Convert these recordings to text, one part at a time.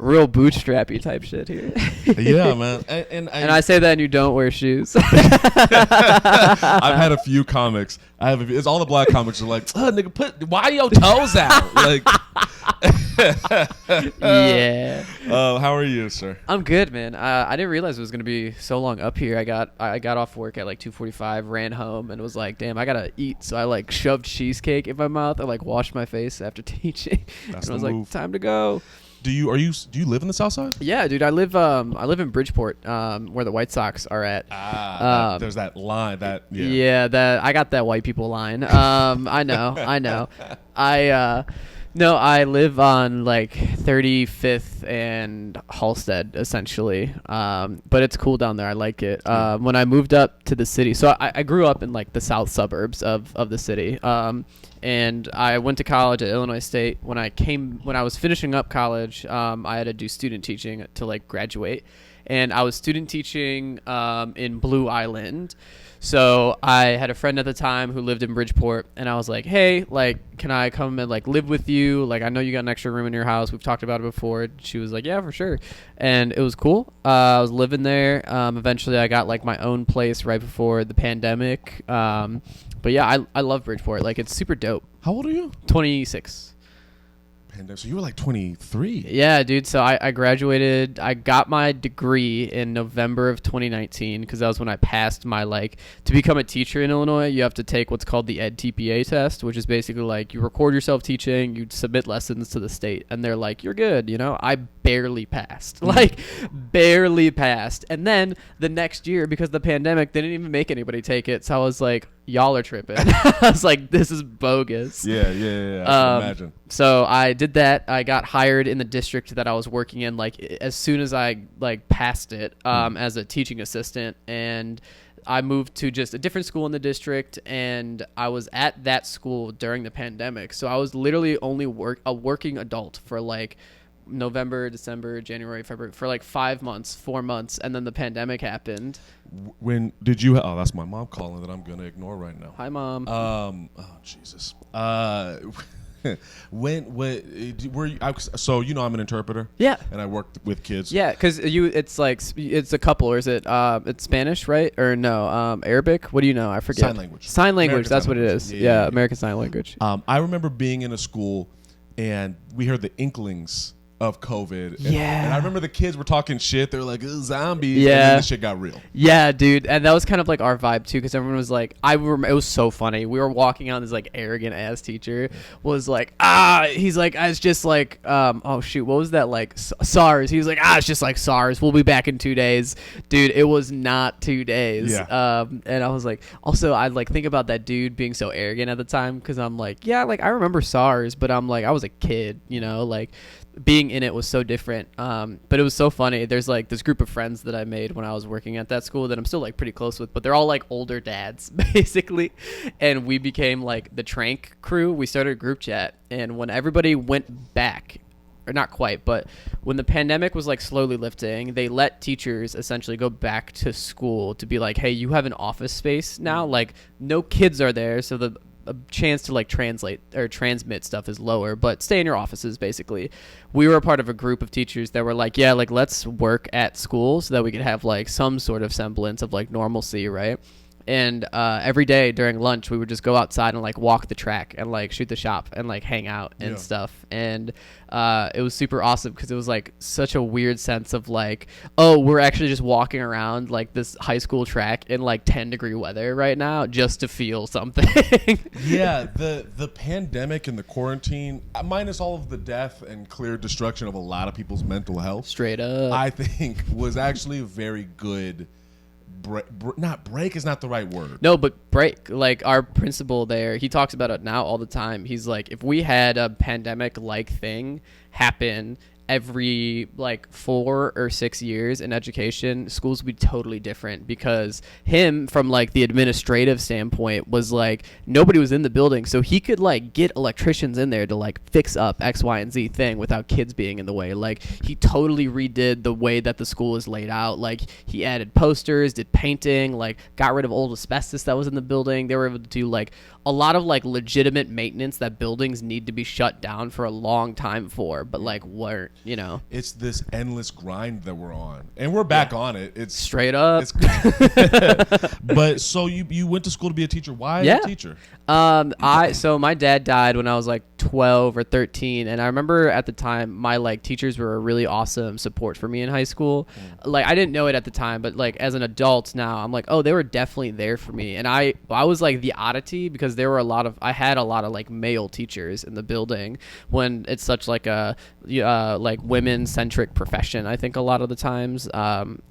real bootstrappy type shit here. Yeah, man. And I say that and you don't wear shoes. I've had a few comics. It's all the black comics are like, nigga, why your toes out? Like, yeah. How are you, sir? I'm good, man. I didn't realize it was gonna be so long up here. I got off work at like 2:45, ran home, and was like, damn, I gotta eat. So I like shoved cheesecake in my mouth. I like washed my face after teaching. That's and I was the move. like, time to go. Do you live in the Southside? Yeah, dude. I live in Bridgeport, where the White Sox are at. There's that line that I got that white people line. I know. No, I live on like 35th and Halstead, essentially. But it's cool down there. I like it. When I moved up to the city, so I grew up in like the south suburbs of the city. And I went to college at Illinois State. When I was finishing up college, I had to do student teaching to like graduate. And I was student teaching in Blue Island. So I had a friend at the time who lived in Bridgeport, and I was like, hey, like, can I come and like live with you? Like, I know you got an extra room in your house. We've talked about it before. She was like, yeah, for sure. And it was cool. I was living there. Eventually I got like my own place right before the pandemic. But yeah, I love Bridgeport. Like, it's super dope. How old are you? 26. So you were like 23. Yeah, dude. So I graduated. I got my degree in November of 2019 because that was when I passed my, like, to become a teacher in Illinois, you have to take what's called the EdTPA test, which is basically like you record yourself teaching, you submit lessons to the state, and they're like, you're good. You know, I barely passed. Like, barely passed. And then the next year, because of the pandemic, they didn't even make anybody take it. So I was like, y'all are tripping. I was like, this is bogus. Yeah. I can imagine. So I did that. I got hired in the district that I was working in, like, as soon as I like passed it, as a teaching assistant, and I moved to just a different school in the district, and I was at that school during the pandemic. So I was literally only a working adult for like November, December, January, February, for like 4 months, and then the pandemic happened. When did you? Oh, that's my mom calling that I'm gonna ignore right now. Hi, Mom. Oh, Jesus. When were you? So you know I'm an interpreter. Yeah. And I worked with kids. Yeah, because it's a couple, or is it it's Spanish, right? Or no, Arabic? What do you know? I forget. Sign language. Sign language. American That's Sign what it Language. is. Yeah. American Sign Language. I remember being in a school, and we heard the inklings of COVID. And I remember the kids were talking shit. They were like, zombies. Yeah. And then the shit got real. Yeah, dude. And that was kind of like our vibe too, because everyone was like, it was so funny. We were walking on, this like arrogant ass teacher was like, he's like, it's just like, oh shoot, what was that, like SARS? He was like, it's just like SARS. We'll be back in 2 days. Dude, it was not 2 days. Yeah. And I was like, also I like think about that dude being so arrogant at the time, because I'm like, yeah, like I remember SARS, but I'm like, I was a kid, you know, like being in it was so different. But it was so funny. There's like this group of friends that I made when I was working at that school that I'm still like pretty close with, but they're all like older dads basically. And we became like the Trank crew. We started a group chat, and when everybody went back, or not quite, but when the pandemic was like slowly lifting, they let teachers essentially go back to school to be like, hey, you have an office space now. Like, no kids are there, so the a chance to like translate or transmit stuff is lower, but stay in your offices. Basically, we were a part of a group of teachers that were like, yeah, like let's work at school so that we could have like some sort of semblance of like normalcy, right? And every day during lunch, we would just go outside and like walk the track and like shoot the shop and like hang out and stuff. And it was super awesome because it was like such a weird sense of like, oh, we're actually just walking around like this high school track in like 10-degree weather right now just to feel something. Yeah, the pandemic and the quarantine, minus all of the death and clear destruction of a lot of people's mental health, straight up, I think was actually a very good. Break is not the right word. No, but break. Like our principal there, he talks about it now all the time. He's like, if we had a pandemic-like thing happen every like 4 or 6 years in education, schools would be totally different, because him, from like the administrative standpoint, was like nobody was in the building, so he could like get electricians in there to like fix up X, Y, and Z thing without kids being in the way. Like he totally redid the way that the school is laid out. Like he added posters, did painting, like got rid of old asbestos that was in the building. They were able to do like a lot of like legitimate maintenance that buildings need to be shut down for a long time for, but like weren't. you know. It's this endless grind that we're on, and we're back on it. It's straight up. But so you went to school to be a teacher. Why a teacher? So my dad died when I was like 12 or 13, and I remember at the time my like teachers were a really awesome support for me in high school. Like I didn't know it at the time, but like as an adult now, I'm like, oh, they were definitely there for me. And I was like the oddity because I had a lot of like male teachers in the building when it's such like a like women centric profession. I think a lot of the times,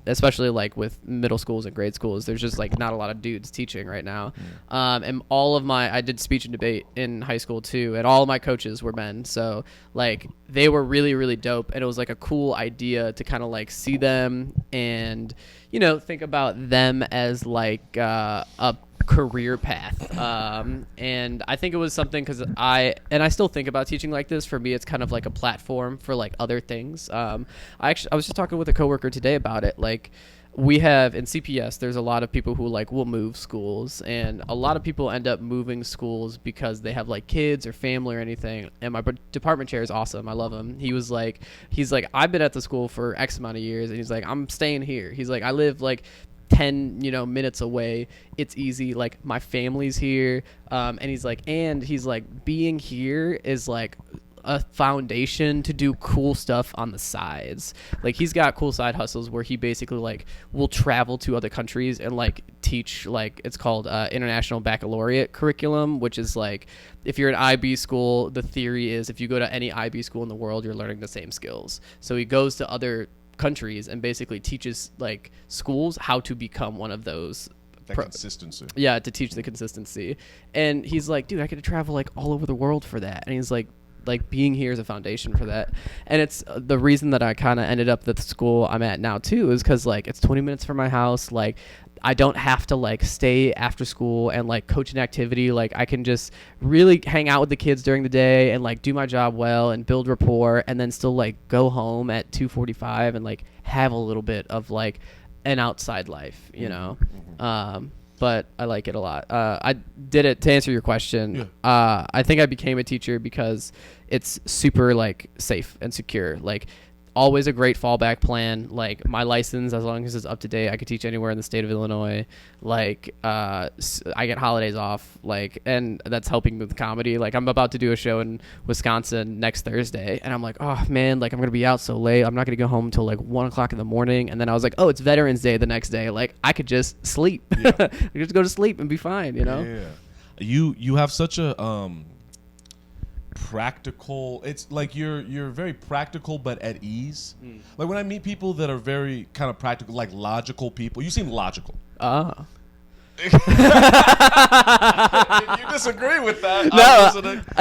especially like with middle schools and grade schools, there's just like not a lot of dudes teaching right now. And I did speech and debate in high school too, and all of my coaches were men, so like they were really, really dope, and it was like a cool idea to kind of like see them and, you know, think about them as like a career path. And I think it was something because I still think about teaching like this. For me, it's kind of like a platform for like other things. I was just talking with a coworker today about it. Like, we have in CPS, there's a lot of people who like will move schools, and a lot of people end up moving schools because they have like kids or family or anything. And my department chair is awesome. I love him. He's like, I've been at the school for X amount of years, and he's like, I'm staying here. He's like, I live like 10 minutes away. It's easy, like my family's here. And he's like being here is like a foundation to do cool stuff on the sides. Like he's got cool side hustles where he basically like will travel to other countries and like teach, like it's called International Baccalaureate curriculum, which is like if you're an IB school, the theory is if you go to any IB school in the world, you're learning the same skills. So he goes to other countries and basically teaches like schools how to become one of those. Consistency. Yeah, to teach the consistency. And he's like, dude, I get to travel like all over the world for that. And he's like being here is a foundation for that. And it's the reason that I kind of ended up at the school I'm at now too, is because like it's 20 minutes from my house. Like I don't have to like stay after school and like coach an activity. Like I can just really hang out with the kids during the day and like do my job well and build rapport, and then still like go home at 2:45 and like have a little bit of like an outside life, you know. But I like it a lot. I did it to answer your question. Yeah. I think I became a teacher because it's super like safe and secure. Like always a great fallback plan. Like my license, as long as it's up to date, I could teach anywhere in the state of Illinois. Like I get holidays off. Like, and that's helping with comedy. Like I'm about to do a show in Wisconsin next Thursday, and I'm like, oh man, like I'm gonna be out so late. I'm not gonna go home until like 1:00 in the morning. And then I was like, oh, it's Veterans Day the next day. Like I could just sleep. Yeah. I could just go to sleep and be fine. You know. Yeah. You have such a practical, it's like you're very practical but at ease. Like when I meet people that are very kind of practical, like logical people, you seem logical. You disagree with that?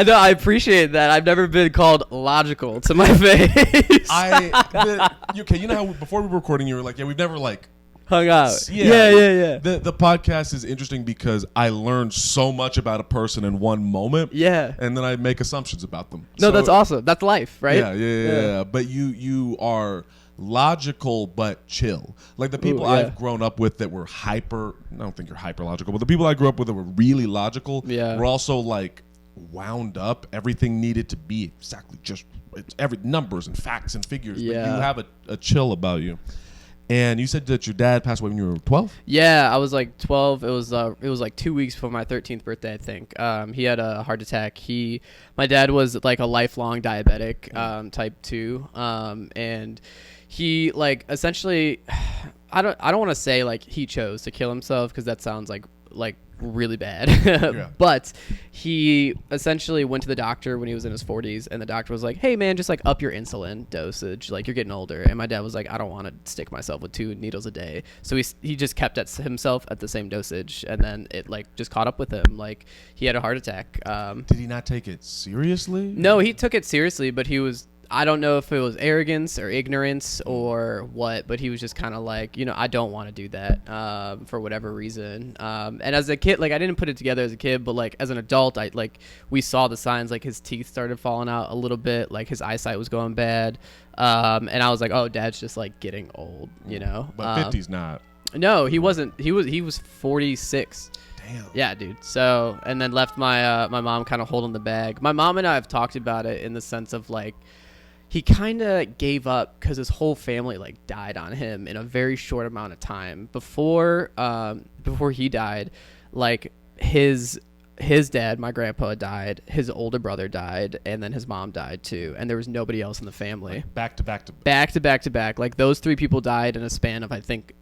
No, I appreciate that. I've never been called logical to my face. Okay, you know how before we were recording you were like, yeah, we've never like hung out. Yeah. The podcast is interesting because I learned so much about a person in one moment. Yeah. And then I make assumptions about them. No, that's awesome. That's life, right? Yeah. But you are logical but chill. Like the people I've grown up with that were I don't think you're hyper logical, but the people I grew up with that were really logical were also like wound up. Everything needed to be exactly just every numbers and facts and figures. Yeah. But you have a chill about you. And you said that your dad passed away when you were 12? Yeah, I was like 12. It was like 2 weeks before my 13th birthday, I think. He had a heart attack. My dad was like a lifelong diabetic, type 2, and he like essentially, I don't want to say like he chose to kill himself because that sounds like really bad. Yeah. But he essentially went to the doctor when he was in his 40s, and the doctor was like, hey man, just like up your insulin dosage, like you're getting older. And my dad was like, I don't want to stick myself with 2 needles a day. So he just kept himself at the same dosage, and then it like just caught up with him. Like he had a heart attack. Did he not take it seriously? No, he took it seriously, but I don't know if it was arrogance or ignorance or what, but he was just kind of like, I don't want to do that for whatever reason. And as a kid, like I didn't put it together as a kid, but like as an adult, we saw the signs, like his teeth started falling out a little bit, like his eyesight was going bad. And I was like, oh, dad's just like getting old, But 50's not. No, he wasn't. He was 46. Damn. Yeah, dude. So, and then left my mom kind of holding the bag. My mom and I have talked about it in the sense of like, he kind of gave up because his whole family like died on him in a very short amount of time. Before he died, like his dad, my grandpa, died, his older brother died, and then his mom died too, and there was nobody else in the family. Like back to back. Like those 3 people died in a span of I think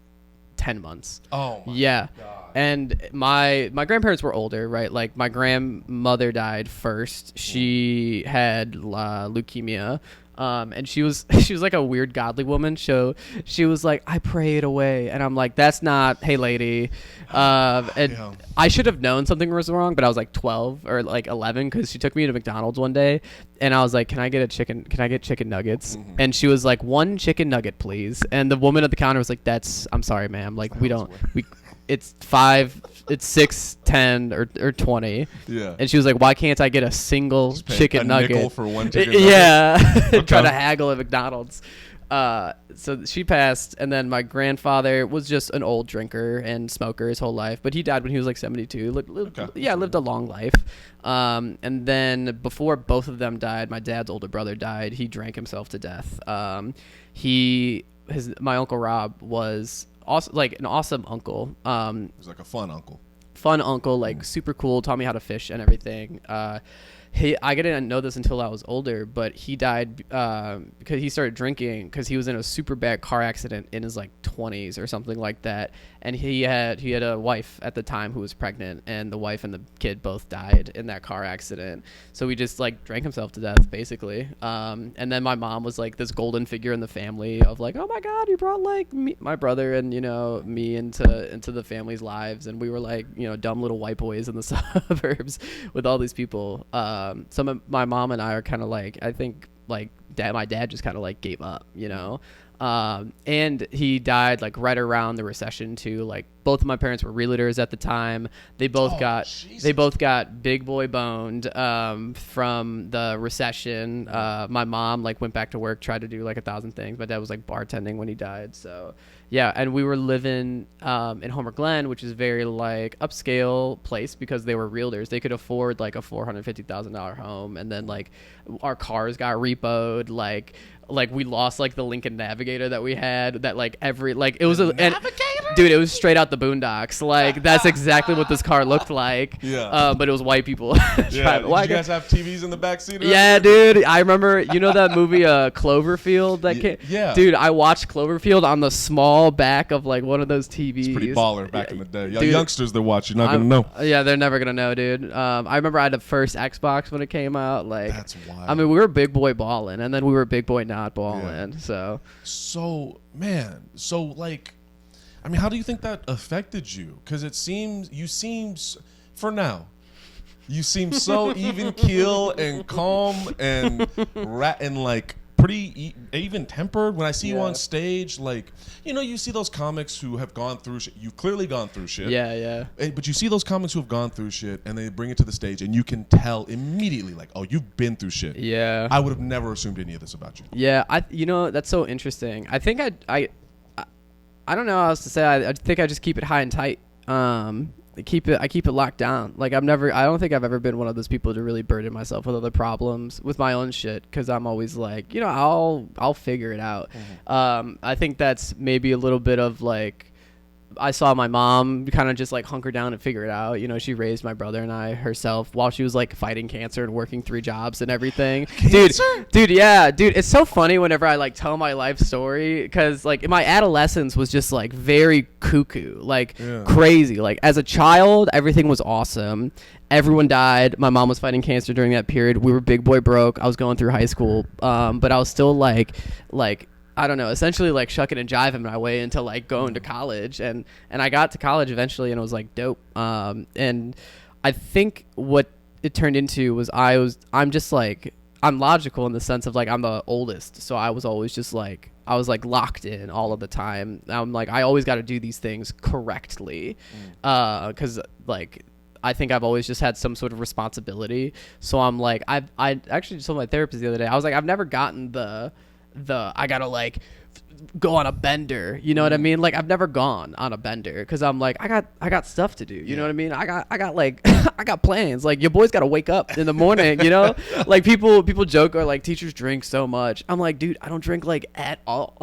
10 months. Oh my yeah. God. And my grandparents were older, right? Like my grandmother died first. She had leukemia. And she was like a weird godly woman. So she was like, I pray it away. And I'm like, that's not, hey lady. And Yeah. I should have known something was wrong, but I was like 12 or like 11 because she took me to McDonald's one day and I was like, can I get chicken nuggets? Mm-hmm. And she was like, 1 chicken nugget, please. And the woman at the counter was like, I'm sorry, ma'am. Like it's 5, it's 6, 10 or 20. Yeah. And she was like, why can't I get a single chicken nugget? Nickel for 1 chicken nugget? Yeah. Okay. Try to haggle at McDonald's. So she passed, and then my grandfather was just an old drinker and smoker his whole life, but he died when he was like 72. Lived a long life. And then before both of them died, my dad's older brother died. He drank himself to death. My Uncle Rob was also like an awesome uncle. He was like a fun uncle. Like super cool, taught me how to fish and everything. I didn't know this until I was older, but he died because he started drinking because he was in a super bad car accident in his like 20s or something like that, and he had a wife at the time who was pregnant, and the wife and the kid both died in that car accident. So he just like drank himself to death basically. And then my mom was like this golden figure in the family of like, oh my God, you brought like my brother and me into the family's lives, and we were like dumb little white boys in the suburbs with all these people. My mom and I are kind of like, I think like my dad just kind of like gave up, and he died like right around the recession too. Like both of my parents were realtors at the time. They both got big boy boned from the recession. My mom like went back to work, tried to do like 1,000 things. My dad was like bartending when he died. So yeah, and we were living in Homer Glen, which is very like upscale place because they were realtors. They could afford like a $450,000 home, and then like our cars got repoed. Like we lost like the Lincoln Navigator that we had. That like it was dude, it was straight out the boondocks. Like that's exactly what this car looked like. Yeah. But it was white people. Yeah. Did you guys have TVs in the backseat? Yeah, dude. I remember. That movie Cloverfield that came. Yeah. Dude, I watched Cloverfield on the small back of like one of those TVs. It's pretty baller back in the day. Dude, youngsters that watch, you're not gonna know. Yeah, they're never gonna know, dude. I remember I had the first Xbox when it came out. Like that's wild. I mean, we were big boy balling, and then we were big boy not balling. Yeah. So man, like, I mean, how do you think that affected you? Because you seem so even keel and calm and like pretty even tempered. When I see you on stage, like, you see those comics who have gone through shit. You've clearly gone through shit. Yeah. But you see those comics who have gone through shit, and they bring it to the stage, and you can tell immediately, like, oh, you've been through shit. Yeah. I would have never assumed any of this about you. Yeah, that's so interesting. I think I don't know how else to say. I think I just keep it high and tight. I keep it locked down. Like I don't think I've ever been one of those people to really burden myself with other problems with my own shit, because I'm always like, I'll figure it out. Mm-hmm. I think that's maybe a little bit of like, I saw my mom kind of just like hunker down and figure it out. She raised my brother and I herself while she was like fighting cancer and working 3 jobs and everything. Dude, yeah, dude. It's so funny whenever I like tell my life story, because like my adolescence was just like very cuckoo, like crazy. Like as a child, everything was awesome. Everyone died. My mom was fighting cancer during that period. We were big boy broke. I was going through high school, but I was still like I don't know, essentially like shucking and jiving my way into like going to college, and I got to college eventually, and it was like dope. And I think what it turned into was I'm just like, I'm logical in the sense of like I'm the oldest, so I was always just like, I was like locked in all of the time. I'm like, I always got to do these things correctly, because like I think I've always just had some sort of responsibility. So I'm like, I actually told my therapist the other day, I was like, I've never gotten the I gotta like go on a bender. You know what I mean? Like I've never gone on a bender because I'm like I got stuff to do. You know what I mean? I got like I got plans. Like your boy's got to wake up in the morning. You know, like people joke or like teachers drink so much. I'm like, dude, I don't drink like at all.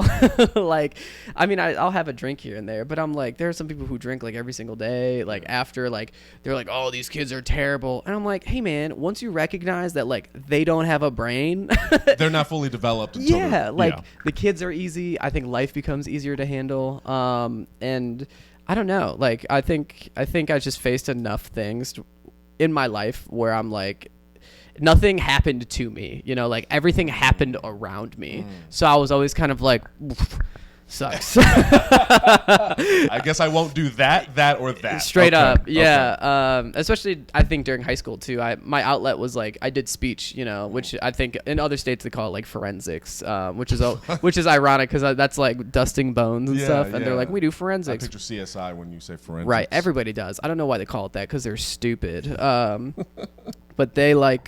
Like, I mean, I'll have a drink here and there, but I'm like, there are some people who drink like every single day. Like after like they're like, oh, these kids are terrible, and I'm like, hey man, once you recognize that like they don't have a brain, they're not fully developed. The kids are easy. I think life becomes easier to handle. And I don't know. Like I think I just faced enough things in my life where I'm like, nothing happened to me. You know, like everything happened around me. So I was always kind of like, sucks. I guess I won't do that, or that. Straight up, yeah. Okay. Especially, I think during high school too. My outlet was like I did speech, you know, which I think in other states they call it like forensics, which is ironic because that's like dusting bones and stuff, and they're like, we do forensics. I picture CSI when you say forensics. Right, everybody does. I don't know why they call it that because they're stupid. But they like.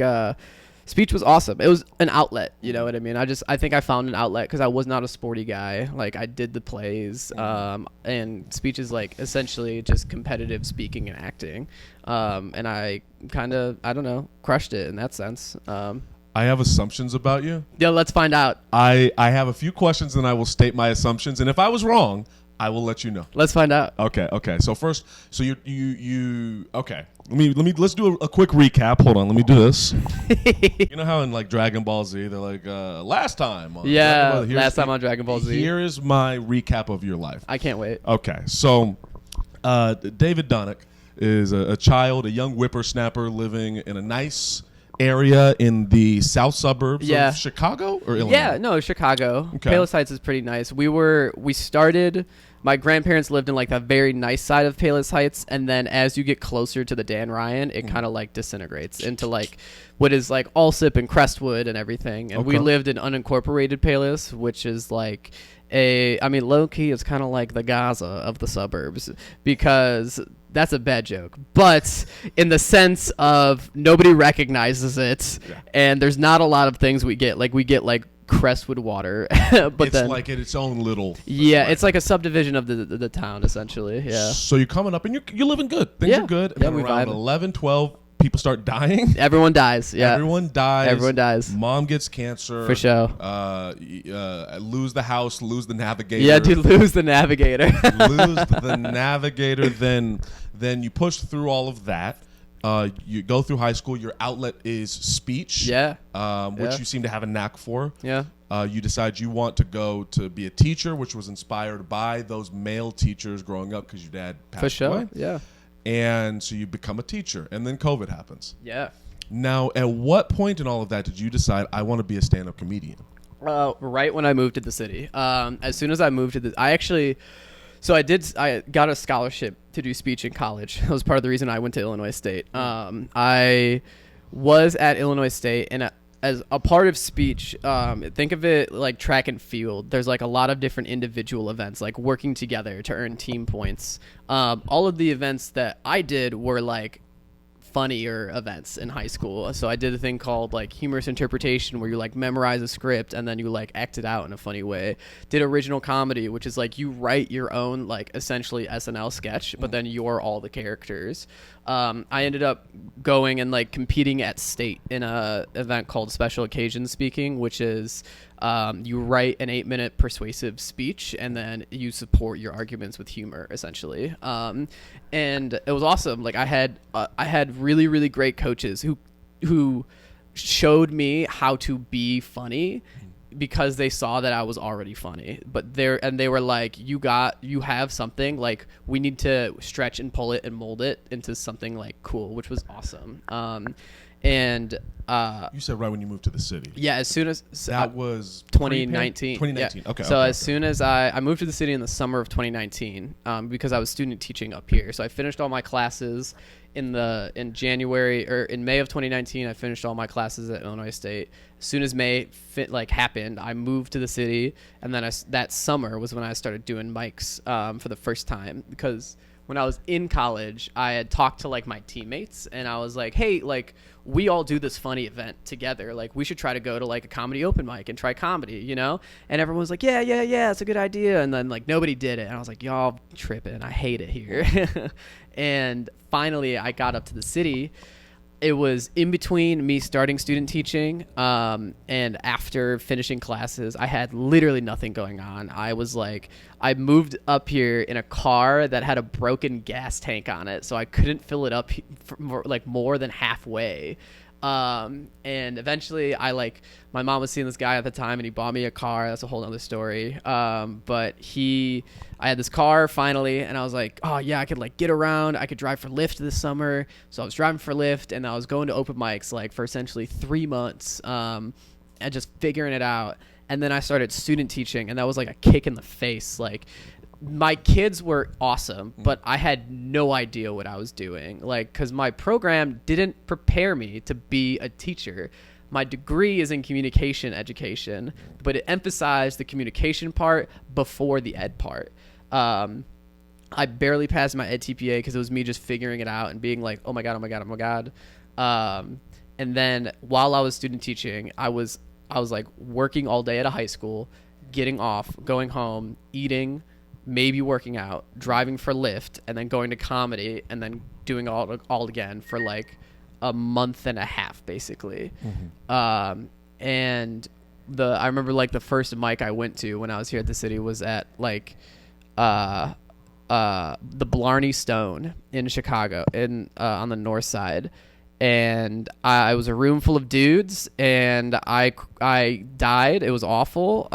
Speech was awesome. It was an outlet, you know what I mean? I think I found an outlet because I was not a sporty guy. Like I did the plays, and speech is like essentially just competitive speaking and acting. And I kind of, I don't know, crushed it in that sense. I have assumptions about you. Yeah, let's find out. I have a few questions and I will state my assumptions. And if I was wrong, I will let you know. Let's find out. Okay. So first, so you okay. Let's do a quick recap. Hold on, let me do this. You know how in like Dragon Ball Z, they're like, last time. Last time on Dragon Ball Z. Here is my recap of your life. I can't wait. Okay, so David Donnick is a child, a young whippersnapper living in a nice area in the south suburbs of Chicago or Illinois? Yeah, no, Chicago. Okay. Palos Heights is pretty nice. We started, my grandparents lived in like the very nice side of Palos Heights, and then as you get closer to the Dan Ryan, it kind of like disintegrates into like what is like Allsip and Crestwood and everything. And we lived in unincorporated Palos, which is like low key, it's kind of like the Gaza of the suburbs because that's a bad joke, but in the sense of nobody recognizes it, and there's not a lot of things we get. Like we get like Crestwood water, but it's then like in its own little. Yeah, it's like a subdivision of the town essentially. Yeah. So you're coming up and you're living good. Things are good. Yeah, and around 11, 12. People start dying. Everyone dies. Yeah. Everyone dies. Mom gets cancer. For sure. Lose the house. Lose the navigator. Yeah, dude. Lose the navigator. Lose the navigator. Then you push through all of that. You go through high school. Your outlet is speech. Yeah. Which you seem to have a knack for. Yeah. You decide you want to go to be a teacher, which was inspired by those male teachers growing up because your dad passed away. Yeah. And so you become a teacher, and then COVID happens. Yeah. Now, at what point in all of that did you decide I want to be a stand-up comedian? Right when I moved to the city. As soon as I moved to I got a scholarship to do speech in college. That was part of the reason I went to Illinois State. I was at Illinois State, and as a part of speech, think of it like track and field. There's like a lot of different individual events, like working together to earn team points. All of the events that I did were like funnier events in high school. So I did a thing called like humorous interpretation where you like memorize a script and then you like act it out in a funny way. Did original comedy, which is like you write your own like essentially SNL sketch, but then you're all the characters. I ended up going and like competing at state in a event called special occasion speaking, which is you write an 8-minute persuasive speech and then you support your arguments with humor essentially. And it was awesome. Like I had really, really great coaches who showed me how to be funny because they saw that I was already funny, but they were like, you have something, like we need to stretch and pull it and mold it into something like cool, which was awesome. You said right when you moved to the city. Yeah, as soon as that was 2019. 2019. Yeah. Okay. So as soon as I moved to the city in the summer of 2019, because I was student teaching up here. So I finished all my classes in January or in May of 2019. I finished all my classes at Illinois State. As soon as May happened, I moved to the city, and then that summer was when I started doing mics for the first time because when I was in college, I had talked to like my teammates and I was like, hey, like, we all do this funny event together. Like, we should try to go to like a comedy open mic and try comedy, you know? And everyone was like, yeah, it's a good idea. And then like nobody did it. And I was like, y'all tripping. I hate it here. And finally I got up to the city. It was in between me starting student teaching and after finishing classes. I had literally nothing going on. I moved up here in a car that had a broken gas tank on it, so I couldn't fill it up more than halfway. And eventually my mom was seeing this guy at the time and he bought me a car. That's a whole other story. But I had this car finally and I was like, oh yeah, I could like get around. I could drive for Lyft this summer. So I was driving for Lyft and I was going to open mics like for essentially 3 months, and just figuring it out. And then I started student teaching and that was like a kick in the face. Like, my kids were awesome, but I had no idea what I was doing. Like, because my program didn't prepare me to be a teacher. My degree is in communication education, but it emphasized the communication part before the ed part. I barely passed my ed TPA because it was me just figuring it out and being like, oh my God. And then while I was student teaching, I was like working all day at a high school, getting off, going home, eating, maybe working out, driving for Lyft, and then going to comedy, and then doing all again for like a month and a half, basically. And I remember like the first mic I went to when I was here at the city was at like the Blarney Stone in Chicago, on the north side. And I was a room full of dudes, and I died. It was awful.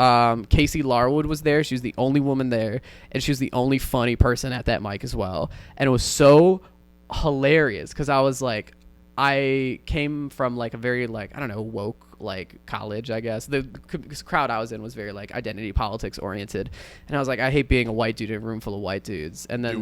Casey Larwood was there. She was the only woman there, and she was the only funny person at that mic as well. And it was so hilarious because I was like, I came from like a very like, I don't know, woke like college, I guess. The crowd I was in was very like identity politics oriented, and I was like, I hate being a white dude in a room full of white dudes, and then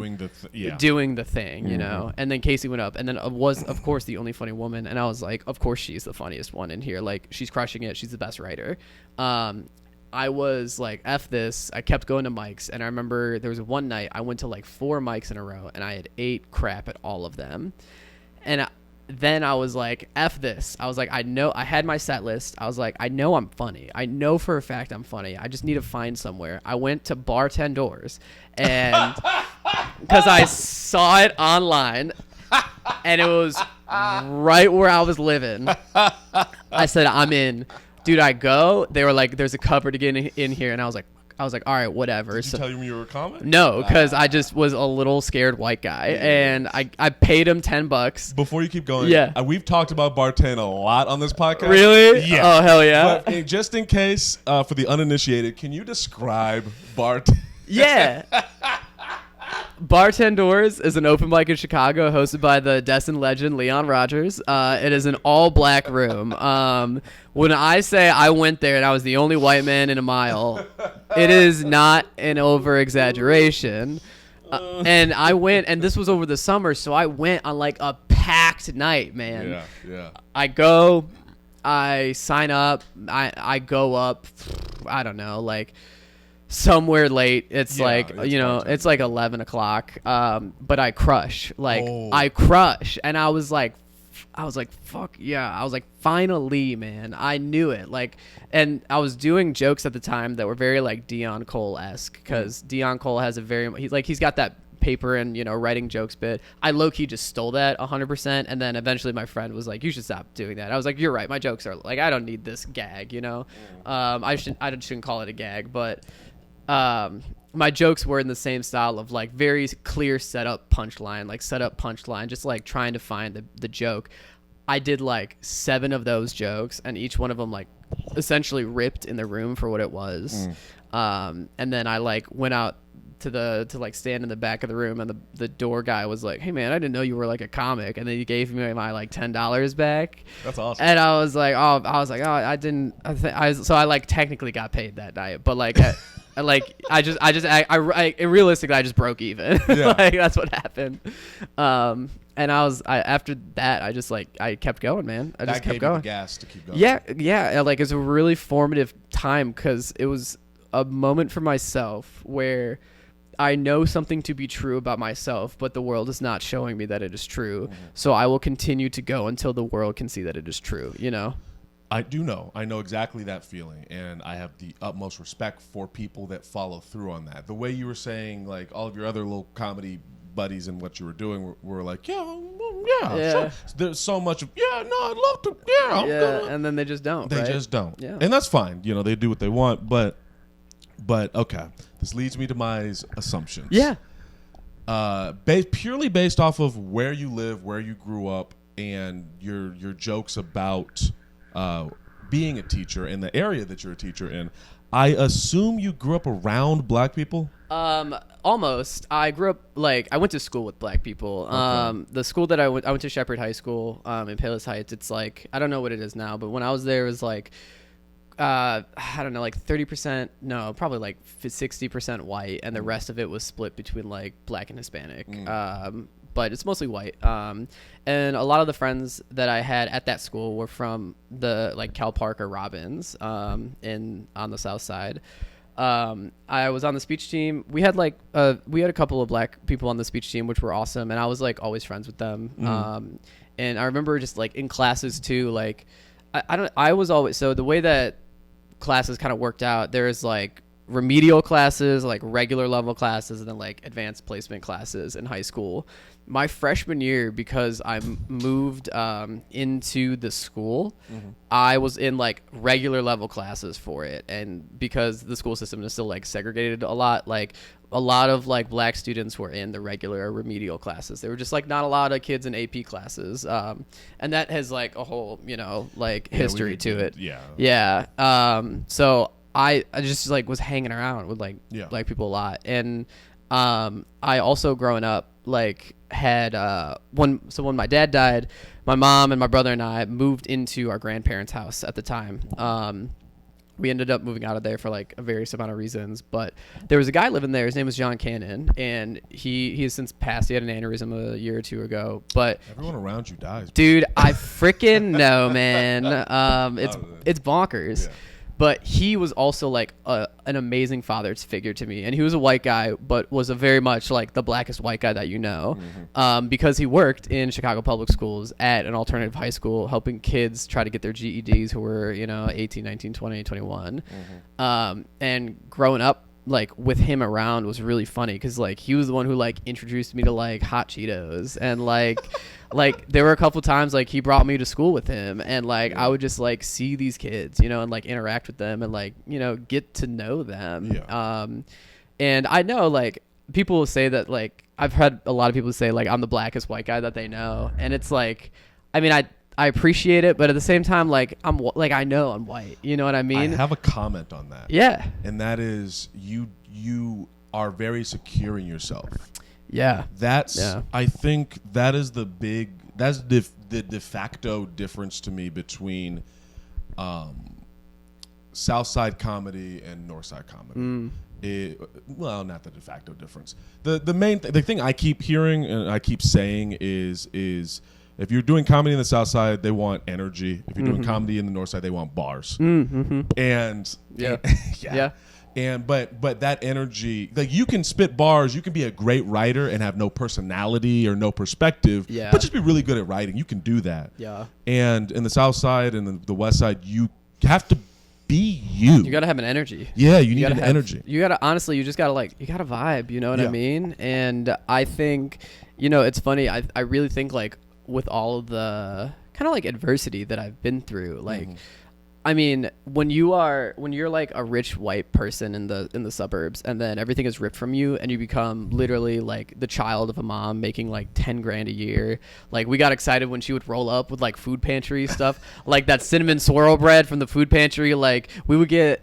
doing the thing, you know. And then Casey went up, and then was of course the only funny woman, and I was like, of course she's the funniest one in here. Like, she's crushing it. She's the best writer. I was like, F this. I kept going to mics, and I remember there was one night I went to like 4 mics in a row, and I had ate crap at all of them, and then I was like, F this. I was like, I know, I had my set list. I was like, I know I'm funny. I know for a fact I'm funny. I just need to find somewhere. I went to Bartenders, and because I saw it online and it was right where I was living. I said, I'm in. Dude, I go. They were like, there's a cover to get in here. And I was like, all right, whatever. Did you tell him you were a comic? No, because I just was a little scared white guy, and I paid him $10. Before you keep going, we've talked about Bartend a lot on this podcast. Really? Yeah. Oh, hell yeah. But just in case, for the uninitiated, can you describe Bartend? Yeah. Bartenders is an open mic in Chicago hosted by the Destin legend Leon Rogers. It is an all-black room. When I say I went there and I was the only white man in a mile, it is not an over-exaggeration. And I went, and this was over the summer, so I went on like a packed night, man. Yeah. I go, I sign up, I go up, I don't know, like somewhere late. It's it's like 11 o'clock. But I crush. I crush. And I was like, fuck yeah. I was like, finally, man. I knew it. Like, and I was doing jokes at the time that were very like Dion Cole-esque, because Dion Cole has he's got that paper and, writing jokes bit. I low-key just stole that 100%. And then eventually my friend was like, you should stop doing that. I was like, you're right. My jokes are like, I don't need this gag, I shouldn't call it a gag, but my jokes were in the same style of like very clear setup punchline, just like trying to find the joke. I did like 7 of those jokes, and each one of them like essentially ripped in the room for what it was. And then I like went out to like stand in the back of the room, and the door guy was like, hey man, I didn't know you were like a comic. And then he gave me my like $10 back. That's awesome. And I was like, I didn't, so I like technically got paid that night, but like realistically I just broke even. Like, that's what happened. And after that I kept going, man. I just kept going. You the gas to keep going. Yeah. Like, it's a really formative time, because it was a moment for myself where I know something to be true about myself, but the world is not showing me that it is true. So I will continue to go until the world can see that it is true, you know? I do know. I know exactly that feeling, and I have the utmost respect for people that follow through on that. The way you were saying, like, all of your other little comedy buddies and what you were doing were like, yeah. Sure. There's so much of, I'd love to, I'm gonna. And then they just don't, They just don't. Yeah. And that's fine. You know, they do what they want, but okay. This leads me to my assumptions. Yeah. Purely based off of where you live, where you grew up, and your jokes about being a teacher in the area that you're a teacher in, I assume you grew up around black people? Almost. I grew up, I went to school with black people. Okay. The school that I went to Shepherd High School in Palos Heights. It's like, I don't know what it is now, but when I was there, it was like, I don't know, like 30%, no, probably like 60% white, and the rest of it was split between like black and Hispanic. But it's mostly white. And a lot of the friends that I had at that school were from the like Cal Park or Robbins on the Southside. I was on the speech team. We had we had a couple of black people on the speech team, which were awesome, and I was like always friends with them. And I remember just like in classes too, like I was always, so the way that classes kind of worked out, there's like remedial classes, like regular level classes, and then like advanced placement classes in high school. My freshman year, because I moved into the school, I was in like regular level classes for it. And because the school system is still like segregated a lot of like black students were in the regular remedial classes. There were just like not a lot of kids in AP classes. And that has like a whole, history to it. Yeah. Yeah. So I just like was hanging around with like black people a lot. And I also growing up had when my dad died, my mom and my brother and I moved into our grandparents' house at the time. We ended up moving out of there for like a various amount of reasons, but there was a guy living there. His name was John Cannon, and he has since passed. He had an aneurysm a year or two ago, but everyone around you dies, dude. I freaking know, man. It's bonkers. Yeah. But he was also like an amazing father figure to me. And he was a white guy, but was a very much like the blackest white guy that you know, because he worked in Chicago public schools at an alternative high school, helping kids try to get their GEDs who were, 18, 19, 20, 21. And growing up with him around was really funny because he was the one who introduced me to hot Cheetos, and there were a couple times he brought me to school with him, and I would just see these kids, and interact with them and get to know them. And I know people will say that I've heard a lot of people say I'm the blackest white guy that they know, and it's I appreciate it, but at the same time, I know I'm white. You know what I mean? I have a comment on that. Yeah. And that is you are very secure in yourself. Yeah. I think that is the de facto difference to me between Southside comedy and Northside comedy. Not the de facto difference. The thing I keep hearing and I keep saying is if you're doing comedy in the South Side, they want energy. If you're doing comedy in the North Side, they want bars. And but that energy, you can spit bars, you can be a great writer and have no personality or no perspective, but just be really good at writing. You can do that. Yeah. And in the South Side and the West Side, you have to be you. You gotta have an energy. Yeah, you need an energy. You gotta honestly, you just gotta you gotta vibe. You know what I mean? And I think it's funny. I really think with all of the kind of adversity that I've been through, I mean, when you're a rich white person in the suburbs, and then everything is ripped from you, and you become literally the child of a mom making $10,000 a year. We got excited when she would roll up with food pantry stuff, that cinnamon swirl bread from the food pantry. We would get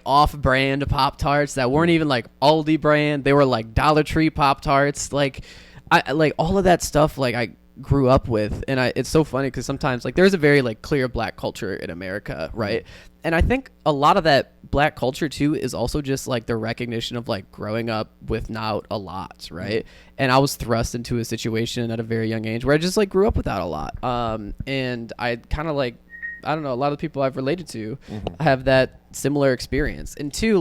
off-brand Pop-Tarts that weren't even Aldi brand. They were Dollar Tree Pop-Tarts. I all of that stuff. I grew up with, and it's so funny because sometimes there's a very clear black culture in America, right? And I think a lot of that black culture too is also just the recognition of growing up without a lot, right? And I was thrust into a situation at a very young age where I just grew up without a lot, and I kind of I don't know, a lot of people I've related to have that similar experience. And two,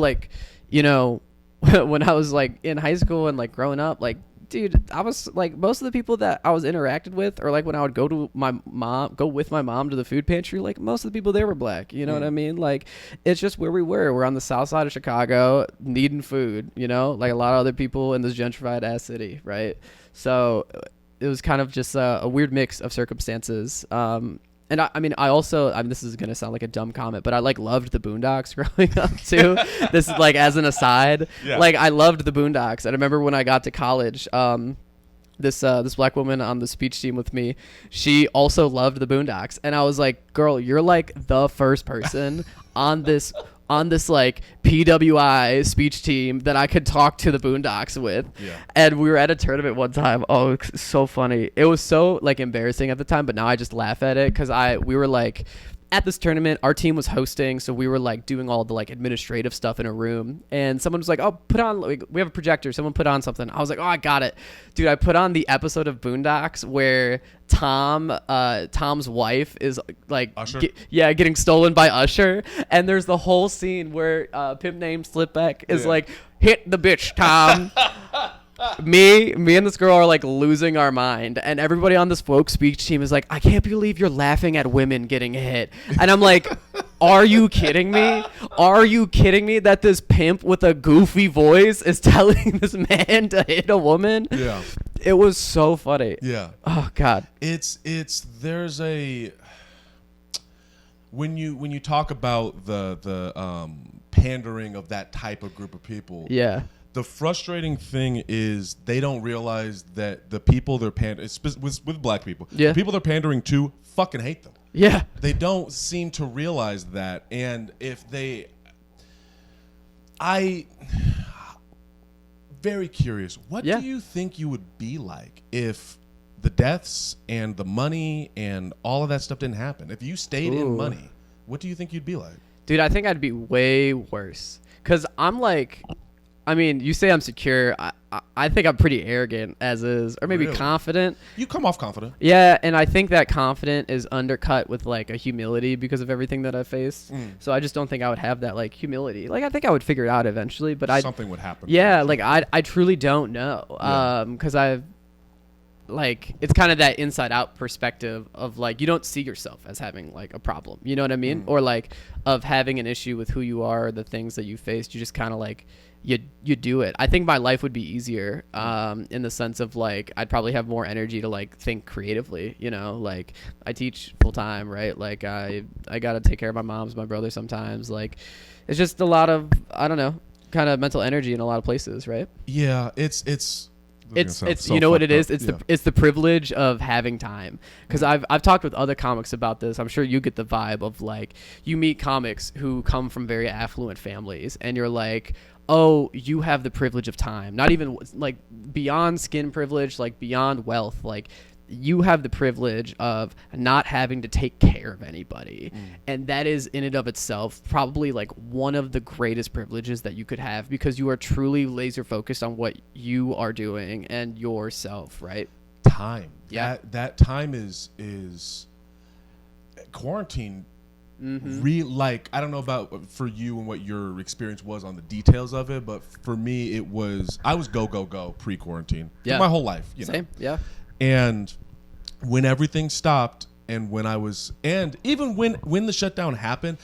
when I was like in high school and like growing up, like, dude, I was like, most of the people that I was interacted with, or like when I would go with my mom to the food pantry, like most of the people there were black. You know what I mean? Like, it's just where we were. We're on the south side of Chicago, needing food. You know, like a lot of other people in this gentrified ass city, right? So it was kind of just a weird mix of circumstances. And I mean, this is gonna sound like a dumb comment, but I like loved the Boondocks growing up too. This is like as an aside, like I loved the Boondocks. And I remember when I got to college, this black woman on the speech team with me, she also loved the Boondocks, and I was like, girl, you're like the first person on this like PWI speech team that I could talk to the Boondocks with. Yeah. And we were at a tournament one time. Oh, it's so funny. It was so like embarrassing at the time, but now I just laugh at it because we were like at this tournament, our team was hosting, so we were like doing all the like administrative stuff in a room, and someone was like, oh, put on, like, we have a projector, someone put on something. I was like, oh, I got it, dude. I put on the episode of Boondocks where Tom's wife is like getting stolen by Usher, and there's the whole scene where pimp named Slipback is like, hit the bitch, Tom. Me and this girl are like losing our mind, and everybody on this folk speech team is like, I can't believe you're laughing at women getting hit. And I'm like, are you kidding me? Are you kidding me that this pimp with a goofy voice is telling this man to hit a woman? Yeah. It was so funny. Yeah. Oh God. There's a when you talk about the pandering of that type of group of people. Yeah. The frustrating thing is they don't realize that the people they're pandering, with black people, the people they're pandering to fucking hate them. Yeah. They don't seem to realize that. And if very curious, what do you think you would be like if the deaths and the money and all of that stuff didn't happen? If you stayed in money, what do you think you'd be like? Dude, I think I'd be way worse. Because I'm like... I mean, you say I'm secure. I think I'm pretty arrogant as is, or maybe confident. You come off confident. Yeah, and I think that confident is undercut with like a humility because of everything that I faced. So I just don't think I would have that like humility. Like I think I would figure it out eventually, but something would happen. Yeah, like I truly don't know. Because I've like it's kind of that inside out perspective of like you don't see yourself as having like a problem. You know what I mean? Or like of having an issue with who you are, the things that you faced. You just kind of like you do it. I think my life would be easier in the sense of like I'd probably have more energy to like think creatively, you know, like I teach full time, right? Like I got to take care of my moms, my brother sometimes. Like it's just a lot of, I don't know, kind of mental energy in a lot of places, right? Yeah, it's so you know what it is? It's the privilege of having time. Because I've talked with other comics about this. I'm sure you get the vibe of like you meet comics who come from very affluent families, and you're like, oh, you have the privilege of time. Not even like beyond skin privilege, like beyond wealth, like you have the privilege of not having to take care of anybody. And that is in and of itself probably like one of the greatest privileges that you could have, because you are truly laser focused on what you are doing and yourself, right? Time. Yeah. That time is quarantine. Like I don't know about for you and what your experience was on the details of it, but for me I was go pre-quarantine my whole life, you know. Same. Yeah. And when everything stopped, and even when the shutdown happened,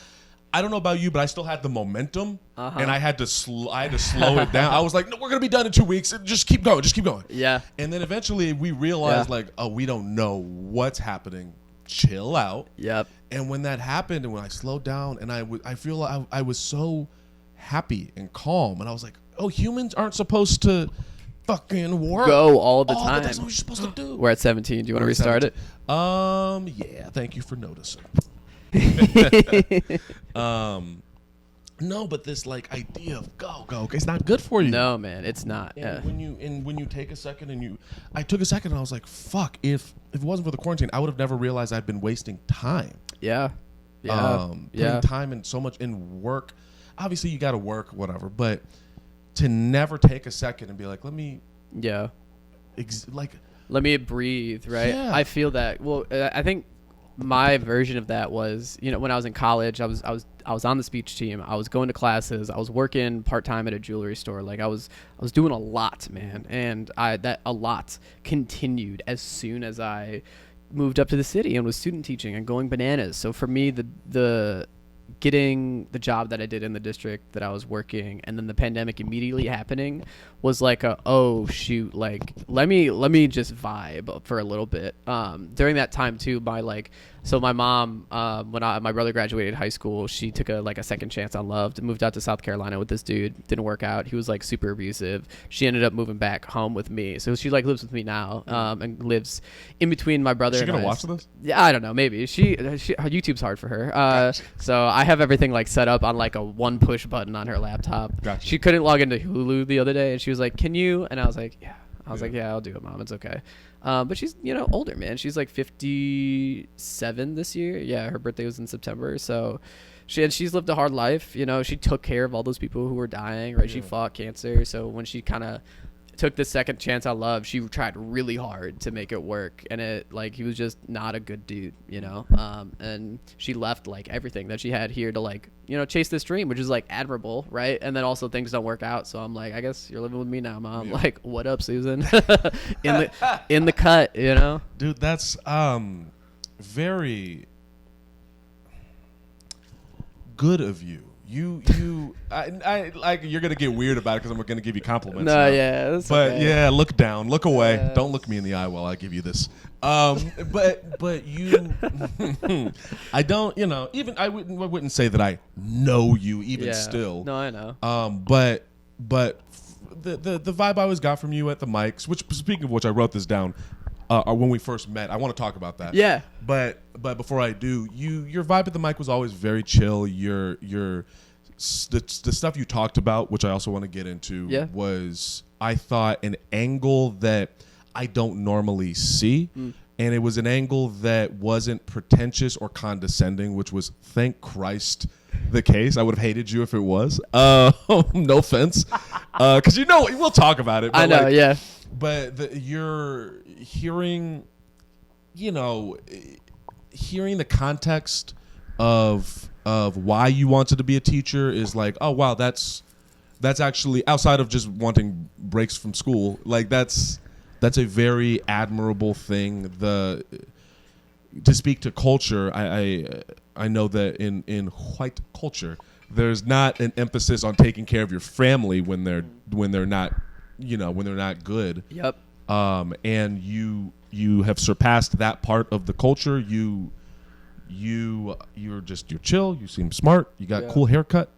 I don't know about you, but I still had the momentum, and I had to slow it down. I was like, no, we're gonna be done in 2 weeks. Just keep going. Yeah. And then eventually we realized like, oh, we don't know what's happening. Chill out. Yep. And when that happened, and when I slowed down, and I feel like I was so happy and calm, and I was like, oh, humans aren't supposed to fucking work. Go all the time. That's what you're supposed to do. We're at 17. Do you want to restart it? Yeah. Thank you for noticing. No, but this like idea of go, it's not good for you. No, man, it's not. And when you take a second, I took a second, and I was like, fuck. If it wasn't for the quarantine, I would have never realized I'd been wasting time. Yeah. Putting time and so much in work. Obviously, you got to work, whatever, but to never take a second and be like, let me let me breathe, right? Yeah. I feel that. Well, I think my version of that was, when I was in college, I was on the speech team. I was going to classes. I was working part-time at a jewelry store. Like I was doing a lot, man. And that a lot continued as soon as I moved up to the city and was student teaching and going bananas. So for me, the getting the job that I did in the district that I was working, and then the pandemic immediately happening, was like oh shoot, like let me just vibe for a little bit. During that time too, my mom, when my brother graduated high school, she took a second chance on love, moved out to South Carolina with this dude. Didn't work out. He was like super abusive. She ended up moving back home with me, so she like lives with me now, and lives in between my brother. Is she gonna watch this? Yeah, I don't know. Maybe she YouTube's hard for her. Gotcha. So I have everything like set up on like a one push button on her laptop. Gotcha. She couldn't log into Hulu the other day, and she was like, "Can you?" And I was like, "Yeah." I was like, "Yeah, I'll do it, Mom. It's okay." But she's, older, man. She's like 57 this year. Yeah, her birthday was in September. So she's lived a hard life. She took care of all those people who were dying, right? Yeah. She fought cancer. So when she kind of took the second chance on love, she tried really hard to make it work. And he was just not a good dude, and she left like everything that she had here to like, chase this dream, which is like admirable, right? And then also things don't work out. So I'm like, I guess you're living with me now, Mom. Yeah. Like, what up, Susan? in the cut, Dude, that's very good of you. I like, you're gonna get weird about it because I'm gonna give you compliments. No, now. Yeah, that's but okay. Yeah, look down, look away. Don't look me in the eye while I give you this. But you, I don't, even I wouldn't say that I know you even still. No, I know. But the vibe I always got from you at the mics, which, speaking of which, I wrote this down. When we first met, I want to talk about that. Yeah. But before I do, your vibe at the mic was always very chill. The stuff you talked about, which I also want to get into, was, I thought, an angle that I don't normally see. And it was an angle that wasn't pretentious or condescending, which was, thank Christ, the case. I would have hated you if it was. No offense. Because we'll talk about it. But I know, yeah. But you're hearing the context of why you wanted to be a teacher is like, oh wow, that's actually, outside of just wanting breaks from school, like that's a very admirable thing. To speak to culture, I know that in white culture, there's not an emphasis on taking care of your family when they're not good. Yep. And you have surpassed that part of the culture. You're chill. You seem smart. You got cool haircut.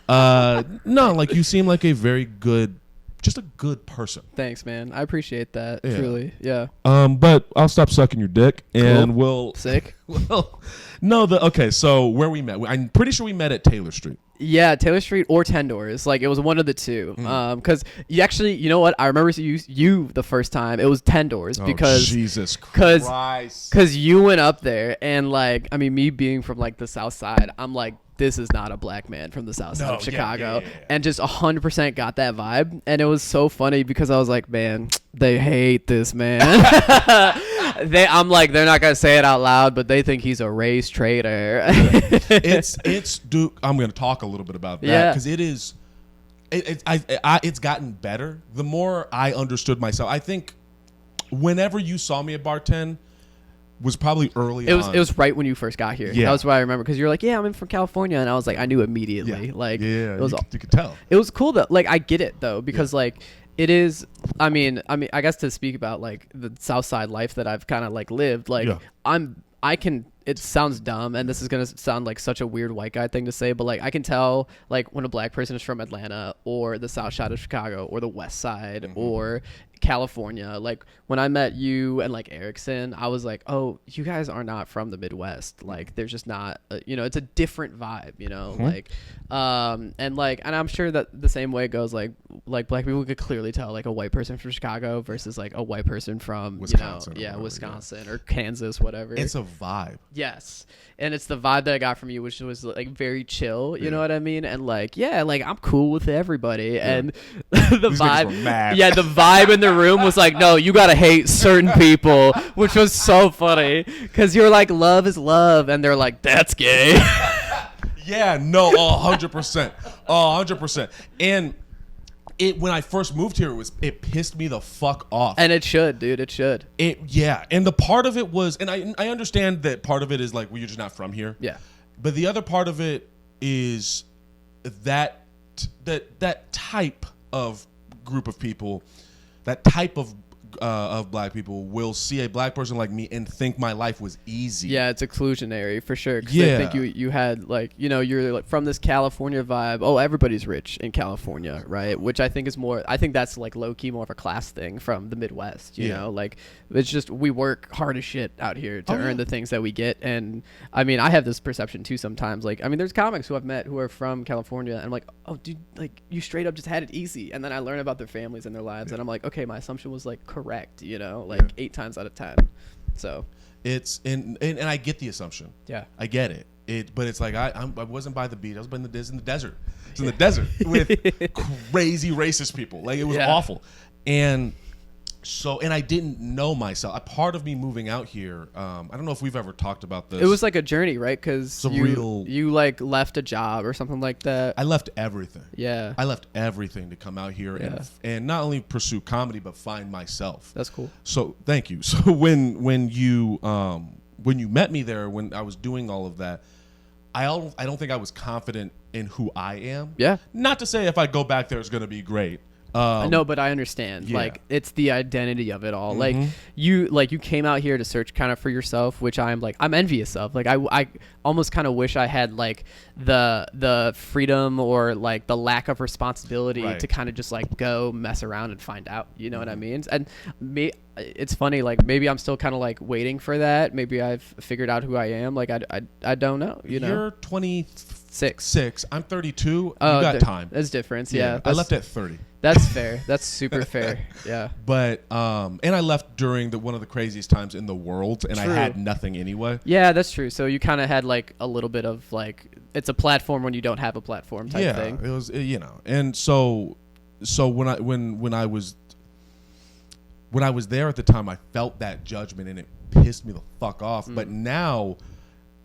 No, like, you seem like a very good, just a good person. Thanks, man. I appreciate that. Yeah. Truly. Yeah. But I'll stop sucking your dick, and cool. we'll sick. Okay. So where we met, I'm pretty sure we met at Taylor Street. Yeah, Taylor Street or 10 Doors. Like, it was one of the two. Because you actually, you know what? I remember you the first time. It was 10 Doors because Jesus Christ. Because you went up there, and like, I mean, me being from like the South Side, I'm like, this is not a black man from the South Side of Chicago. Yeah. And just 100% got that vibe. And it was so funny because I was like, man, they hate this man. I'm like, they're not gonna say it out loud, but they think he's a race traitor. It's Duke. I'm gonna talk a little bit about that because it is. It's gotten better the more I understood myself. I think whenever you saw me at Bar 10 was probably early on. It was right when you first got here. Yeah. That was what I remember, because you're like, yeah, I'm from California, and I was like, I knew immediately. Yeah. Like, yeah, it was, you could tell. It was cool though. Like, I get it though, because like, it is, I mean, I guess to speak about like the South Side life that I've kind of like lived, like it sounds dumb, and this is going to sound like such a weird white guy thing to say, but like, I can tell like when a black person is from Atlanta or the South Side of Chicago or the West Side or California. Like, when I met you and like Erickson, I was like, oh, you guys are not from the Midwest. Like, there's just not it's a different vibe, like and I'm sure that the same way it goes, like black people could clearly tell like a white person from Chicago versus like a white person from Wisconsin, Wisconsin or Kansas, whatever. It's a vibe. Yes. And it's the vibe that I got from you, which was like very chill, you know what I mean? And like, yeah, like, I'm cool with everybody. And the vibe, the vibe in the the room was like, no, you gotta hate certain people, which was so funny because you're like, love is love, and they're like, that's gay. Yeah, no, 100%, 100%. And when I first moved here, it pissed me the fuck off. And it should, dude. It should. Yeah, and the part of it was, and I understand that part of it is like, well, you're just not from here. Yeah. But the other part of it is that type of group of people, that type of black people will see a black person like me and think my life was easy. Yeah, it's exclusionary for sure. Cause yeah, I think you had like, you know, you're like from this California vibe. Oh, everybody's rich in California, right? Which I think is more. I think that's like low key more of a class thing from the Midwest. You know, like it's just we work hard as shit out here to earn the things that we get. And I mean, I have this perception too sometimes. Like, I mean, there's comics who I've met who are from California, and I'm like, oh, dude, like you straight up just had it easy. And then I learn about their families and their lives, and I'm like, okay, my assumption was like correct. You know, like 8 times out of 10. So it's and I get the assumption. Yeah, I get it. But it's like I wasn't by the beach. I was in the desert. I was in the desert with crazy racist people. Like it was awful. And so, and I didn't know myself. A part of me moving out here, I don't know if we've ever talked about this. It was like a journey, right? Because you like left a job or something like that. I left everything. Yeah. I left everything to come out here and not only pursue comedy, but find myself. That's cool. So thank you. So when you met me there, when I was doing all of that, I don't think I was confident in who I am. Yeah. Not to say if I go back there, it's going to be great. No, but I understand. Yeah. Like it's the identity of it all. Mm-hmm. You came out here to search kind of for yourself, which I'm envious of. Like I almost kind of wish I had like the freedom or like the lack of responsibility to kind of just like go mess around and find out. You know what I mean? And it's funny. Like maybe I'm still kind of like waiting for that. Maybe I've figured out who I am. Like I don't know. You know, you're 26. I'm 32. You got time. There's difference. Yeah. I left at 30. That's fair. That's super fair. Yeah. But and I left during one of the craziest times in the world, and I had nothing anyway. Yeah, that's true. So you kind of had like a little bit of like it's a platform when you don't have a platform type thing. Yeah, it was and so when I was there at the time, I felt that judgment, and it pissed me the fuck off. But now,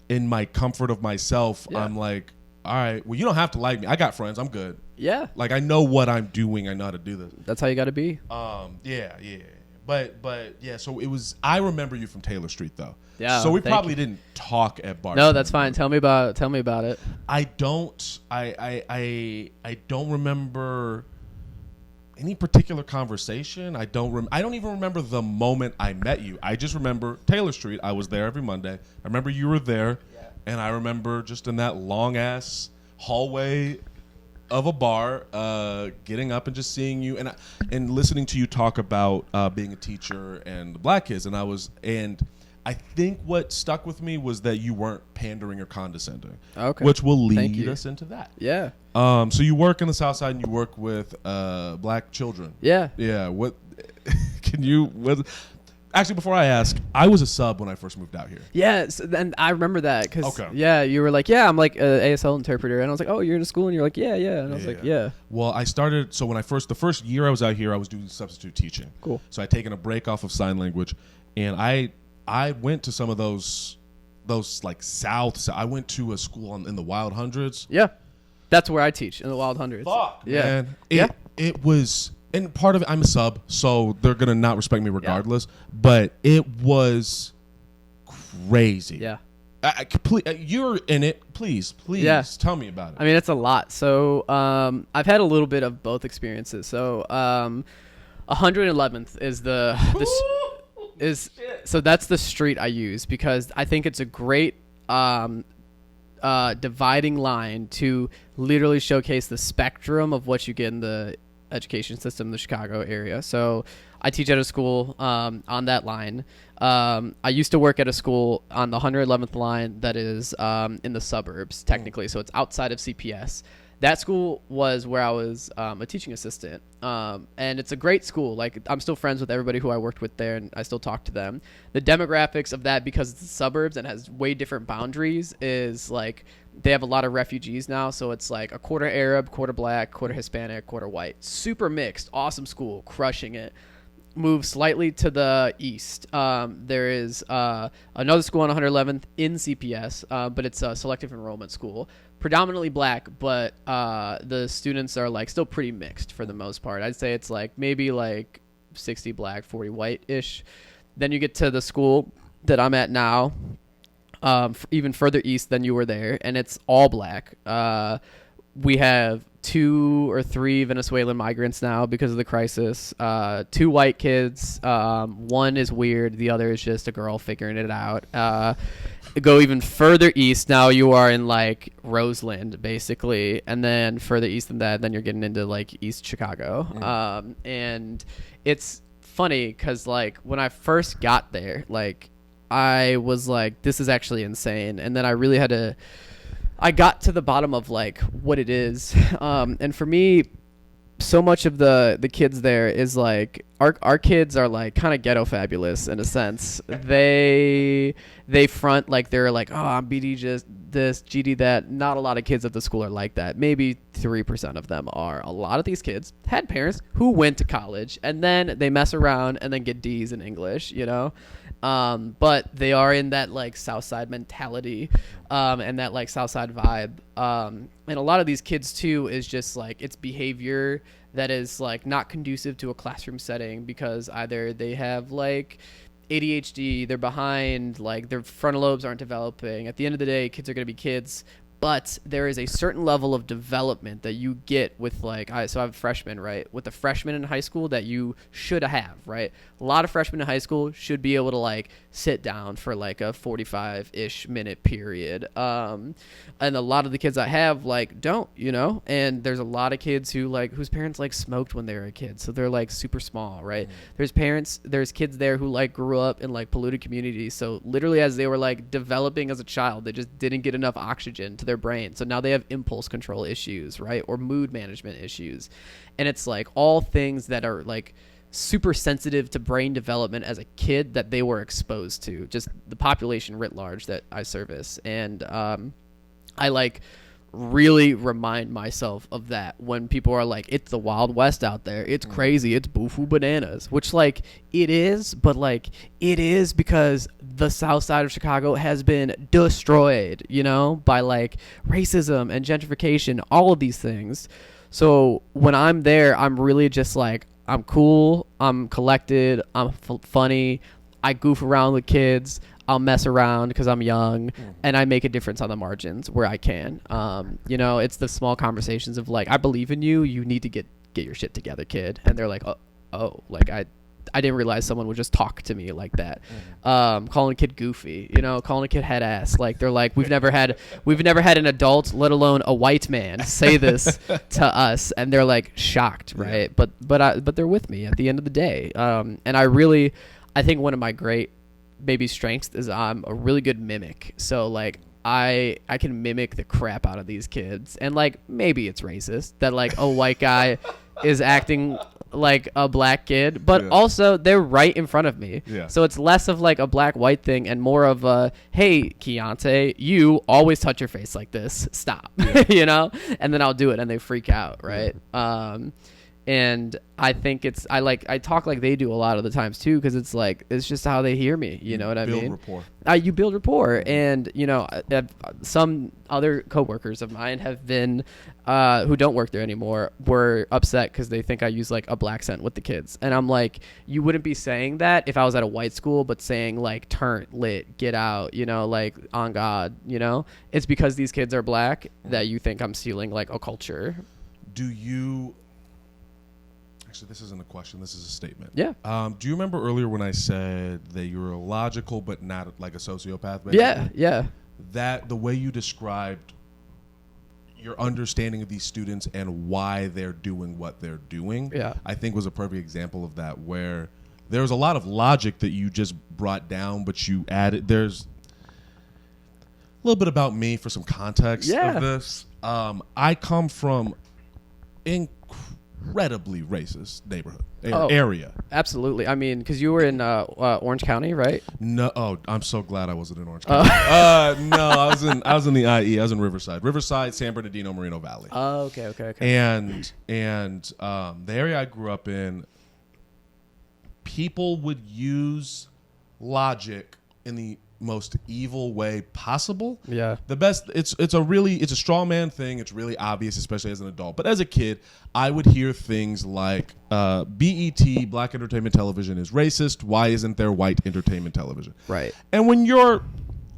in my comfort of myself, I'm like, all right, well, you don't have to like me. I got friends. I'm good. Yeah. Like, I know what I'm doing. I know how to do this. That's how you got to be. Yeah. But yeah, so it was, I remember you from Taylor Street, though. Yeah. So we probably didn't talk at Bar. No, that's fine. Tell me about it. I don't remember any particular conversation. I don't even remember the moment I met you. I just remember Taylor Street. I was there every Monday. I remember you were there. And I remember just in that long-ass hallway of a bar, getting up and just seeing you and listening to you talk about being a teacher and the black kids. And I think what stuck with me was that you weren't pandering or condescending, which will lead us into that. Yeah. So you work in the Southside and you work with black children. Yeah. Yeah. What can you? Actually, before I ask, I was a sub when I first moved out here. Yeah, and I remember that because you were like, I'm like an ASL interpreter, and I was like, oh, you're in a school, and you're like, yeah, and I was like, yeah. Well, I started when the first year I was out here, I was doing substitute teaching. Cool. So I'd taken a break off of sign language, and I went to some of those like South. I went to a school in the Wild Hundreds. Yeah, that's where I teach, in the Wild Hundreds. Fuck, yeah, man. It was. And part of it, I'm a sub, so they're going to not respect me regardless. Yeah. But it was crazy. Yeah. You're in it. Please tell me about it. I mean, it's a lot. So I've had a little bit of both experiences. So 111th is so that's the street I use because I think it's a great dividing line to literally showcase the spectrum of what you get in the education system in the Chicago area. So I teach at a school on that line. I used to work at a school on the 111th line that is in the suburbs technically, so it's outside of CPS. That school was where I was a teaching assistant, and it's a great school. Like, I'm still friends with everybody who I worked with there, and I still talk to them. The demographics of that, because it's the suburbs and has way different boundaries, is like they have a lot of refugees now, so it's like a quarter Arab, quarter black, quarter Hispanic, quarter white. Super mixed, awesome school, crushing it. move slightly to the east. There is another school on 111th in CPS, but it's a selective enrollment school. Predominantly black, but the students are like still pretty mixed for the most part. I'd say it's like maybe like 60 black, 40 white-ish. Then you get to the school that I'm at now, even further east than you were there, and it's all black. We have 2 or 3 Venezuelan migrants now because of the crisis. 2 white kids. One is weird. The other is just a girl figuring it out. Go even further east. Now you are in like Roseland, basically. And then further east than that, then you're getting into like East Chicago. And it's funny because like when I first got there, like I was like, this is actually insane. And then I really had to... I got to the bottom of like what it is, and for me, so much of the kids there is like our kids are like kind of ghetto fabulous in a sense. They front like they're like, oh, I'm BD just this, GD that. Not a lot of kids at the school are like that. Maybe 3% of them are. A lot of these kids had parents who went to college and then they mess around and then get D's in English, you know. But they are in that like Southside mentality, and that like Southside vibe. And a lot of these kids too is just like it's behavior that is like not conducive to a classroom setting because either they have like ADHD, they're behind, like their frontal lobes aren't developing. At the end of the day, kids are going to be kids. But there is a certain level of development that you get with like, so I have a freshman, right? With the freshman in high school that you should have, right? A lot of freshmen in high school should be able to like sit down for like a 45-ish minute period. And a lot of the kids I have like don't, you know? And there's a lot of kids who like, whose parents like smoked when they were a kid. So they're like super small, right? There's kids there who like grew up in like polluted communities. So literally as they were like developing as a child, they just didn't get enough oxygen to their brain. So now they have impulse control issues, right? Or mood management issues. And it's like all things that are like super sensitive to brain development as a kid that they were exposed to, just the population writ large that I service. And I like really remind myself of that when people are like, it's the Wild West out there, it's crazy, it's boo-foo bananas, which like it is, but like it is because the south side of Chicago has been destroyed, you know, by like racism and gentrification, all of these things. So when I'm there, I'm really just like, I'm cool, I'm collected, I'm funny, I goof around with kids, I'll mess around because I'm young, and I make a difference on the margins where I can. You know, it's the small conversations of like, I believe in you, you need to get your shit together, kid. And they're like, oh, like I didn't realize someone would just talk to me like that. Calling a kid goofy, you know, calling a kid head ass. Like they're like, we've never had an adult, let alone a white man, say this to us, and they're like shocked, right? Yeah. But they're with me at the end of the day. And I think one of my great maybe strengths is I'm a really good mimic. So like I can mimic the crap out of these kids, and like maybe it's racist that like a white guy is acting like a black kid, but also they're right in front of me. So it's less of like a black white thing and more of a, hey Keontae, you always touch your face like this, stop. You know, and then I'll do it and they freak out, right? And I think I talk like they do a lot of the times too, because it's like, it's just how they hear me. You know what I mean? Build rapport. You build rapport. And, you know, some other coworkers of mine have been, who don't work there anymore, were upset because they think I use like a black accent with the kids. And I'm like, you wouldn't be saying that if I was at a white school, but saying like turn, lit, get out, you know, like on God, you know? It's because these kids are black that you think I'm stealing like a culture. Actually, this isn't a question. This is a statement. Yeah. Do you remember earlier when I said that you were logical but not like a sociopath? Basically? Yeah. That the way you described your understanding of these students and why they're doing what they're doing, I think was a perfect example of that, where there was a lot of logic that you just brought down, but you added. There's a little bit about me for some context of this. I come from incredibly racist neighborhood area. Absolutely. I mean, because you were in Orange County, right? No. Oh, I'm so glad I wasn't in Orange County. No, I was in the IE. I was in Riverside, San Bernardino, Moreno Valley. Oh, okay. And the area I grew up in, people would use logic in the most evil way possible. Yeah. The best, it's a straw man thing. It's really obvious, especially as an adult. But as a kid, I would hear things like BET, Black Entertainment Television, is racist. Why isn't there white entertainment television? Right. And when you're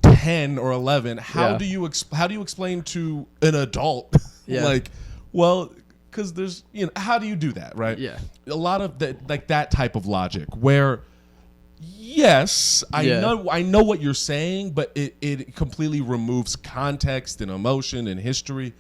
10 or 11, how do you explain to an adult like, well, because there's, how do you do that, right? Yeah. A lot of that type of logic where, yes, I know what you're saying, but it completely removes context and emotion and history.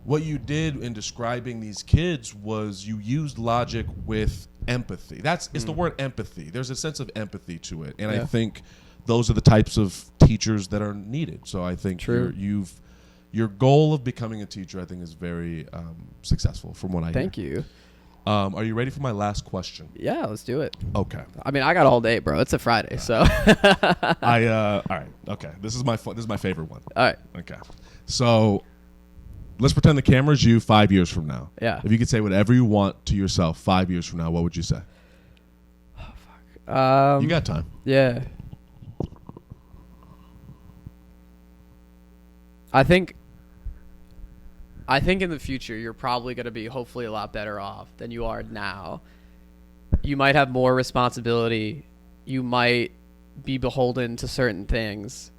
What you did in describing these kids was you used logic with empathy. It's the word empathy. There's a sense of empathy to it, and I think those are the types of teachers that are needed. So I think your goal of becoming a teacher, I think, is very successful from what I hear. Thank you. Are you ready for my last question? Yeah, let's do it. Okay. I mean, I got all day, bro. It's a Friday, so. All right. Okay. This is my favorite one. All right. Okay. So, let's pretend the camera's you 5 years from now. Yeah. If you could say whatever you want to yourself 5 years from now, what would you say? Oh, fuck. You got time. Yeah. I think in the future you're probably going to be hopefully a lot better off than you are now. You might have more responsibility. You might be beholden to certain things.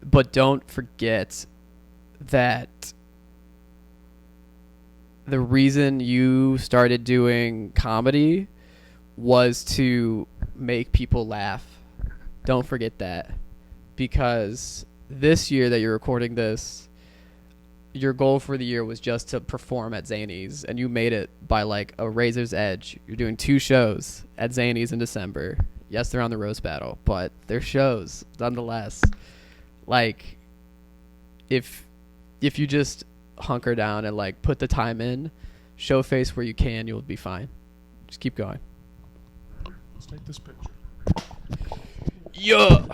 But don't forget that the reason you started doing comedy was to make people laugh. Don't forget that. Because this year that you're recording this, your goal for the year was just to perform at Zanies, and you made it by like a razor's edge. You're doing 2 shows at Zanies in December. Yes, they're on the roast battle, but they're shows nonetheless. Like, if you just hunker down and like put the time in, show face where you can, you'll be fine. Just keep going. Let's take this picture. Yeah.